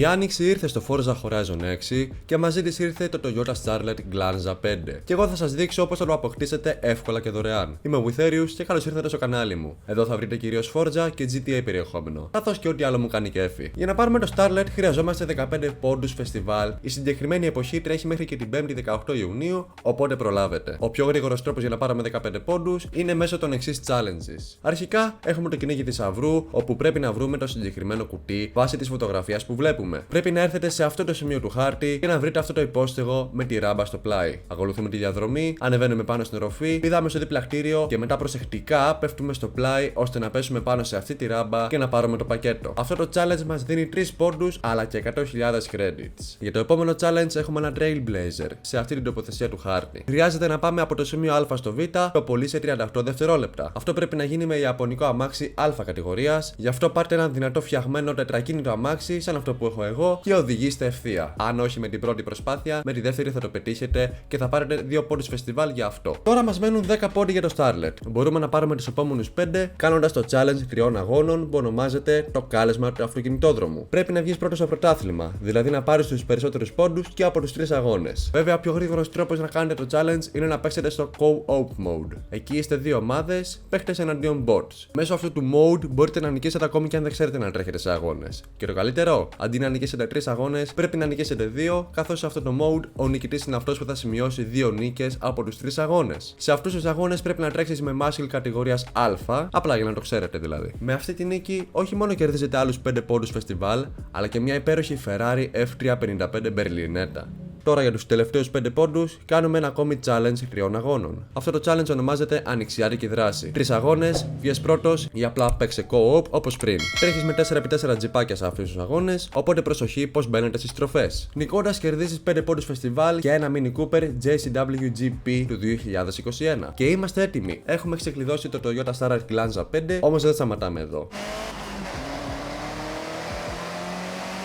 Η άνοιξη ήρθε στο Forza Horizon 6 και μαζί της ήρθε το Toyota Starlet Glanza 5. Και εγώ θα σας δείξω πώς θα το αποκτήσετε εύκολα και δωρεάν. Είμαι ο Witherius και καλώς ήρθατε στο κανάλι μου. Εδώ θα βρείτε κυρίως Forza και GTA περιεχόμενο, καθώς και ό,τι άλλο μου κάνει κέφι. Για να πάρουμε το Starlet χρειαζόμαστε 15 πόντους φεστιβάλ. Η συγκεκριμένη εποχή τρέχει μέχρι και την 5η 18 Ιουνίου, οπότε προλάβετε. Ο πιο γρήγορος τρόπος για να πάρουμε 15 πόντους είναι μέσω των εξής challenges. Αρχικά έχουμε το κυνήγι θησαυρού, όπου πρέπει να βρούμε το συγκεκριμένο κουτί βάσει της φωτογραφίας που βλέπουμε. Πρέπει να έρθετε σε αυτό το σημείο του χάρτη και να βρείτε αυτό το υπόστεγο με τη ράμπα στο πλάι. Ακολουθούμε τη διαδρομή, ανεβαίνουμε πάνω στην οροφή, πηδάμε στο δίπλα κτίριο και μετά προσεκτικά πέφτουμε στο πλάι ώστε να πέσουμε πάνω σε αυτή τη ράμπα και να πάρουμε το πακέτο. Αυτό το challenge μας δίνει 3 πόντους αλλά και 100.000 credits. Για το επόμενο challenge έχουμε ένα Trailblazer σε αυτή την τοποθεσία του χάρτη. Χρειάζεται να πάμε από το σημείο Α στο Β το πολύ σε 38 δευτερόλεπτα. Αυτό πρέπει να γίνει με ιαπωνικό αμάξι Α κατηγορίας, γι' αυτό πάρτε ένα δυνατό φτιαγμένο τετρακίνητο αμάξι σαν αυτό που έχω εγώ και οδηγήστε ευθεία. Αν όχι με την πρώτη προσπάθεια, με τη δεύτερη θα το πετύχετε και θα πάρετε 2 πόντους φεστιβάλ για αυτό. Τώρα μας μένουν 10 πόντοι για το Starlet. Μπορούμε να πάρουμε τους επόμενους 5 κάνοντας το challenge 3 αγώνων που ονομάζεται το κάλεσμα του αυτοκινητόδρομου. Πρέπει να βγεις πρώτος στο πρωτάθλημα, δηλαδή να πάρεις τους περισσότερους πόντους και από τους 3 αγώνες. Βέβαια, ο πιο γρήγορος τρόπος να κάνετε το challenge είναι να παίξετε στο Co-op mode. Εκεί είστε 2 ομάδες, παίχτες εναντίον bots. Μέσω αυτού του mode μπορείτε να νικήσετε ακόμη και αν δεν ξέρετε να τρέχετε σε αγώνες. Και το καλύτερο, αντί να νικήσετε 3 αγώνες, πρέπει να νικήσετε 2, καθώς σε αυτό το mode ο νικητής είναι αυτός που θα σημειώσει 2 νίκες από τους 3 αγώνες. Σε αυτούς τους αγώνες πρέπει να τρέξεις με muscle κατηγορίας Α, απλά για να το ξέρετε δηλαδή. Με αυτή τη νίκη, όχι μόνο κερδίζετε άλλους 5 πόντους φεστιβάλ, αλλά και μια υπέροχη Ferrari F355 Berlinetta. Τώρα για τους τελευταίους 5 πόντους κάνουμε ένα ακόμη challenge 3 αγώνων. Αυτό το challenge ονομάζεται Ανοιξιάτικη δράση. 3 αγώνες, βγες πρώτος ή απλά παίξε co-op όπως πριν. Τρέχεις με 4x4 τζιπάκια σε αυτούς τους αγώνες, οπότε προσοχή πως μπαίνετε στις στροφές. Νικώντας κερδίζεις 5 πόντους φεστιβάλ και ένα Mini Cooper JCW GP του 2021. Και είμαστε έτοιμοι. Έχουμε ξεκλειδώσει το Toyota Starlet Glanza 5, όμως δεν σταματάμε εδώ.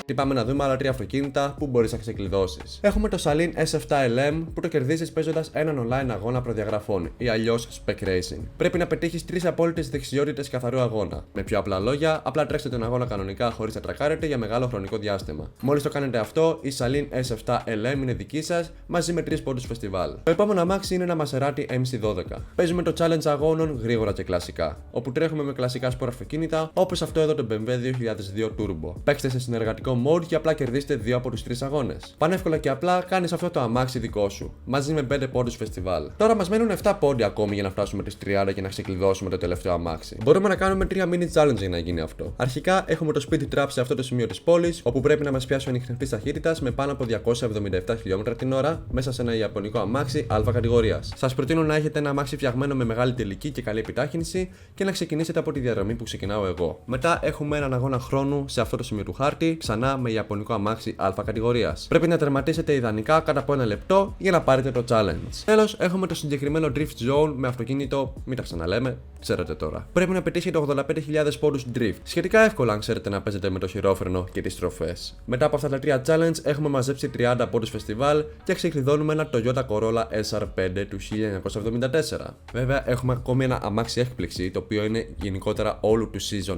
Τι πάμε να δούμε άλλα 3 αυτοκίνητα που μπορείς να ξεκλειδώσεις. Έχουμε το Saleen S7LM που το κερδίζεις παίζοντας έναν online αγώνα προδιαγραφών ή αλλιώς Spec Racing. Πρέπει να πετύχεις 3 απόλυτες δεξιότητες καθαρού αγώνα. Με πιο απλά λόγια, απλά τρέξτε τον αγώνα κανονικά χωρίς να τρακάρετε για μεγάλο χρονικό διάστημα. Μόλις το κάνετε αυτό, η Saleen S7LM είναι δική σας μαζί με 3 πόντους φεστιβάλ. Το επόμενο αμάξι είναι ένα Maserati MC12. Παίζουμε το challenge αγώνων γρήγορα και κλασικά, όπου τρέχουμε με κλασικά σπορ αυτοκίνητα όπως αυτό εδώ το BMW 2002 Turbo. Παίξτε σε συνεργατικό mode και απλά κερδίστε 2 από τους 3 αγώνες. Πανεύκολα και απλά κάνεις αυτό το αμάξι δικό σου, μαζί με 5 πόντους φεστιβάλ. Τώρα μας μένουν 7 πόντοι ακόμη για να φτάσουμε τις 30 και να ξεκλειδώσουμε το τελευταίο αμάξι. Μπορούμε να κάνουμε 3 mini challenge για να γίνει αυτό. Αρχικά έχουμε το speed trap σε αυτό το σημείο της πόλης, όπου πρέπει να μας πιάσει ο ανιχνευτής ταχύτητας με πάνω από 277 χιλιόμετρα την ώρα μέσα σε ένα ιαπωνικό αμάξι Α κατηγορίας. Σας προτείνω να έχετε ένα αμάξι φτιαγμένο με μεγάλη τελική και καλή επιτάχυνση και να ξεκινήσετε από τη διαδρομή που ξεκινάω εγώ. Μετά έχουμε έναν αγώνα χρόνου σε αυτό το σημείο του χάρτη, ξανά με ιαπωνικό αμάξι Α κατηγορίας. Πρέπει να τερματίσετε ιδανικά κάτω από 1 λεπτό για να πάρετε το challenge. Τέλος, έχουμε το συγκεκριμένο drift zone με αυτοκίνητο, μην τα ξαναλέμε, ξέρετε τώρα. Πρέπει να πετύχετε 85.000 πόντους drift. Σχετικά εύκολα αν ξέρετε να παίζετε με το χειρόφρενο και τις στροφές. Μετά από αυτά τα 3 challenge έχουμε μαζέψει 30 πόντους φεστιβάλ και ξεκλειδώνουμε ένα Toyota Corolla SR5 του 1974. Βέβαια, έχουμε ακόμη ένα αμάξι έκπληξη, το οποίο είναι γενικότερα όλου του season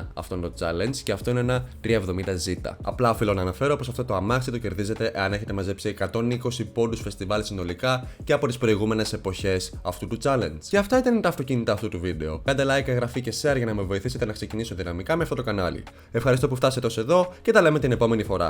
1 αυτόν το challenge και αυτό είναι ένα 370Z. Απλά οφείλω να αναφέρω πως αυτό το αμάξι το κερδίζετε αν έχετε μαζέψει 120 πόντους φεστιβάλ συνολικά και από τις προηγούμενες εποχές αυτού του challenge. Και αυτά ήταν τα αυτοκίνητα αυτού του βίντεο. Κάντε like, εγγραφή και share για να με βοηθήσετε να ξεκινήσω δυναμικά με αυτό το κανάλι. Ευχαριστώ που φτάσετε ως εδώ και τα λέμε την επόμενη φορά.